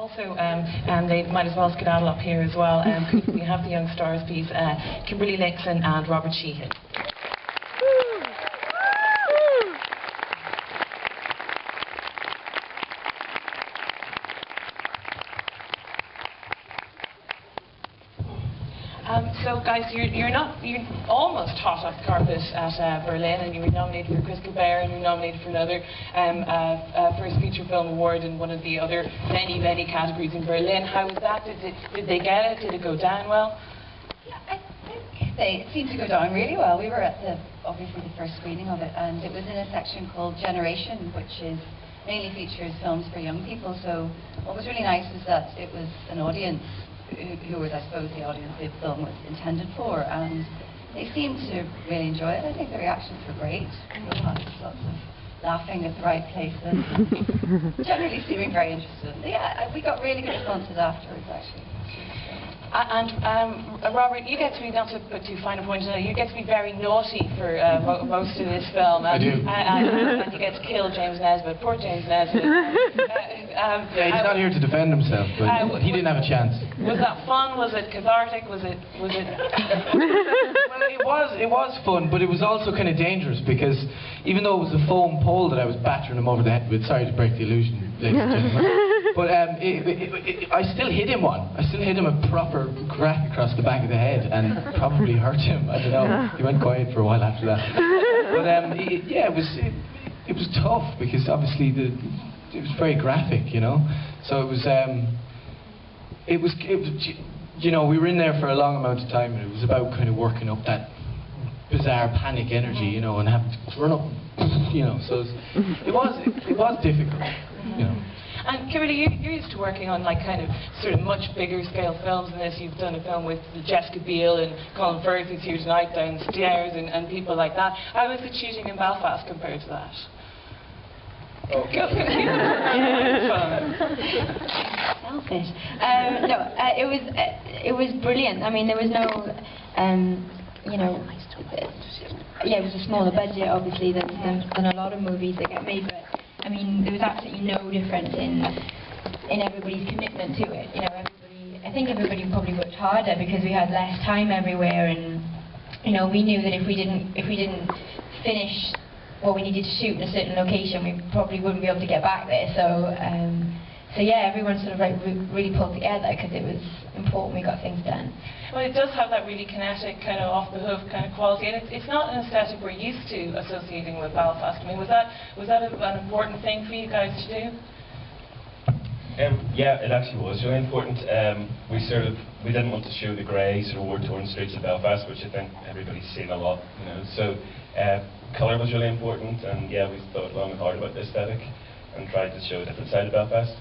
also, they might as well skedaddle up here as well, because we have the Young Stars piece, Kimberly Nixon and Robert Sheehan. So guys, you're almost hot off the carpet at Berlin, and you were nominated for Crystal Bear, and you were nominated for another First Feature Film Award in one of the other many categories in Berlin. How was that? Did they get it? Did it go down well? Yeah, I think they seemed to go down really well. We were at obviously the first screening of it, and it was in a section called Generation, which is mainly features films for young people. So what was really nice was that it was an audience who was, I suppose, the audience the film was intended for, and they seemed to really enjoy it. I think the reactions were great. Lots of laughing at the right places, generally seeming very interested. Yeah, we got really good responses afterwards, actually. And Robert, you get to be, not to put too fine a point on it, you get to be very naughty for most of this film. I do. And you get to kill James Nesbitt, poor James Nesbitt. Yeah, he's not here to defend himself, but he didn't have a chance. Was that fun? Was it cathartic? Was it? Well, it was fun, but it was also kind of dangerous, because even though it was a foam pole that I was battering him over the head with, sorry to break the illusion, ladies and gentlemen, but I still hit him one. I still hit him a proper crack across the back of the head, and probably hurt him. I don't know. He went quiet for a while after that. But yeah, it was tough, because obviously it was very graphic, you know. So it was you know, we were in there for a long amount of time, and it was about kind of working up that bizarre panic energy, you know, and having to run up, you know. So it was difficult, you know. And Kimberly, you're used to working on like kind of sort of much bigger scale films than this. You've done a film with Jessica Biel and Colin Firth, who's here tonight, downstairs, and people like that. How was it shooting in Belfast compared to that? Selfish. No, it was brilliant. I mean, there was no, you know, yeah, it was a smaller budget, obviously, than a lot of movies that get made, but I mean, there was absolutely no difference in everybody's commitment to it. You know, I think everybody probably worked harder because we had less time everywhere, and you know, we knew that if we didn't finish what we needed to shoot in a certain location, we probably wouldn't be able to get back there. So yeah, everyone sort of like really pulled together because it was important we got things done. Well, it does have that really kinetic, kind of off-the-hoof kind of quality, and it's not an aesthetic we're used to associating with Belfast. I mean, was that an important thing for you guys to do? Yeah, it actually was really important. We didn't want to show the grey sort of war-torn streets of Belfast, which I think everybody's seen a lot, you know. So colour was really important, and yeah, we thought long and hard about the aesthetic and tried to show a different side of Belfast.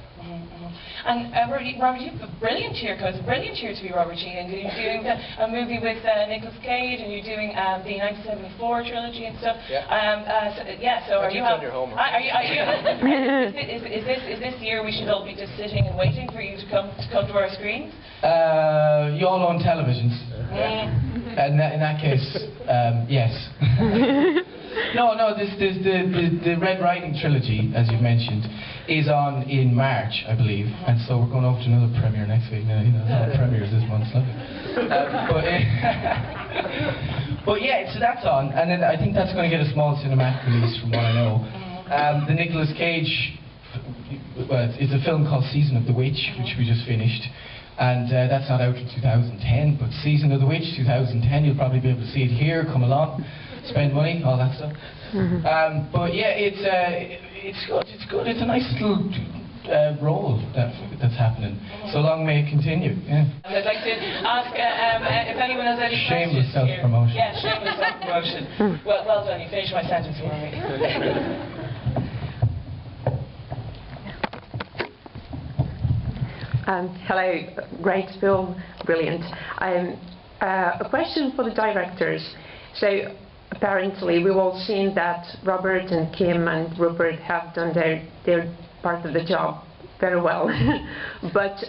And Robert, you have a brilliant cheer, because it's a brilliant cheer to be Robert Sheehan. You're doing a movie with Nicolas Cage, and you're doing the 1974 trilogy and stuff. Yeah. So are you done your homework? Is this year we should all be just sitting and waiting for you to come to our screens? You all own televisions. In that case, yes. No, the Red Riding trilogy, as you've mentioned, is on in March, I believe, and so we're going over to another premiere next week. Now, you know, there's a lot of premieres this month, but yeah, so that's on, and then I think that's going to get a small cinematic release, from what I know. The Nicolas Cage, well, it's a film called Season of the Witch, which we just finished. And that's not out in 2010, but Season of the Witch 2010, you'll probably be able to see it here. Come along, spend money, all that stuff. But yeah, it's good. It's a nice little role that's happening. So long may it continue. Yeah. I'd like to ask if anyone has any shameless questions. Self-promotion. Yeah, shameless self-promotion. Well done. You finished my sentence for me. Hello, great film, brilliant. A question for the directors. So apparently we've all seen that Robert and Kim and Rupert have done their part of the job very well. But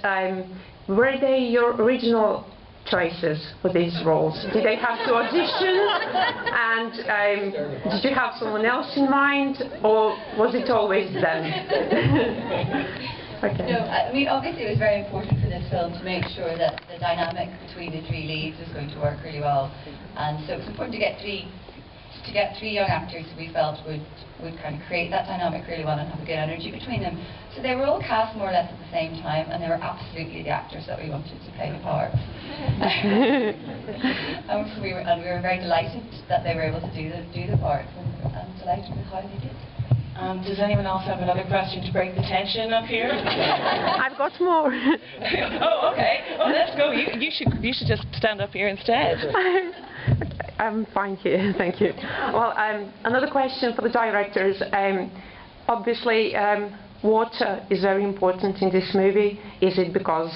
were they your original choices for these roles? Did they have to audition? And did you have someone else in mind, or was it always them? Okay. No, I mean, obviously it was very important for this film to make sure that the dynamic between the three leads was going to work really well. And so it was important to get three young actors who we felt would kind of create that dynamic really well and have a good energy between them. So they were all cast more or less at the same time, and they were absolutely the actors that we wanted to play the parts. So we were very delighted that they were able to do the parts, and delighted with how they did. Does anyone else have another question to break the tension up here? I've got more. Oh, okay. Oh, let's go. You should just stand up here instead. I'm fine here, thank you. Well, another question for the directors. Obviously, water is very important in this movie. Is it because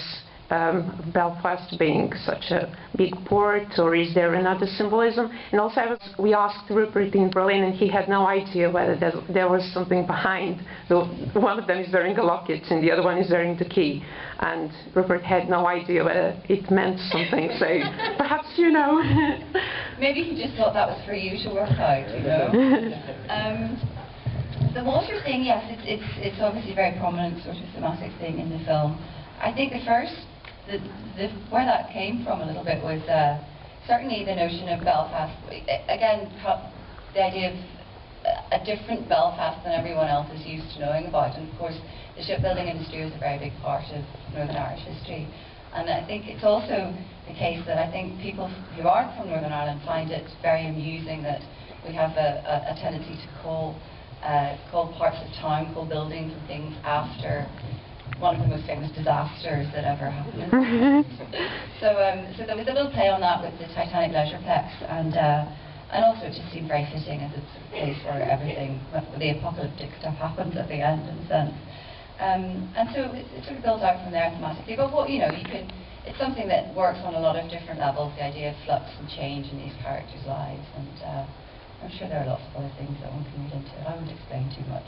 Belfast being such a big port, or is there another symbolism? And also, we asked Rupert in Berlin, and he had no idea whether there was something behind. So one of them is wearing a locket, and the other one is wearing the key. And Rupert had no idea whether it meant something. So perhaps you know. Maybe he just thought that was for you to work out, you know. The water thing, yes, it's obviously a very prominent sort of thematic thing in the film. I think where that came from a little bit was certainly the notion of Belfast. Again, the idea of a different Belfast than everyone else is used to knowing about. And of course, the shipbuilding industry is a very big part of Northern Irish history. And I think it's also the case that I think people who aren't from Northern Ireland find it very amusing that we have a tendency to call parts of town, call buildings and things after one of the most famous disasters that ever happened. So there was a little play on that with the Titanic Leisureplex, and also it just seemed very fitting as it's a place where everything, the apocalyptic stuff happens at the end, in a sense. And so it sort of builds out from there thematically. But what, you know, it's something that works on a lot of different levels, the idea of flux and change in these characters' lives, and I'm sure there are lots of other things that one can read into it. I won't explain too much.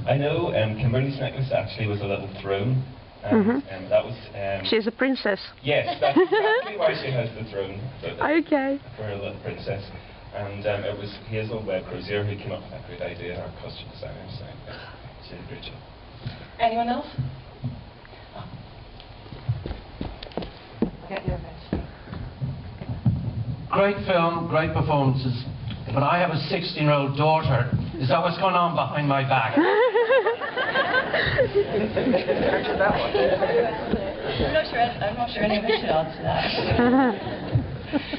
I know Kimberly's necklace actually was a little throne, and that was... She's a princess. Yes, that's exactly why she has the throne. Okay. For a little princess. And it was Hazel Webb Crozier who came up with that great idea, our costume designer, so she did a great job. Anyone else? Great film, great performances, but I have a 16-year-old daughter. Is that what's going on behind my back? I'm not sure anyone should answer that.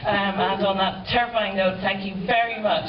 And on that terrifying note, thank you very much.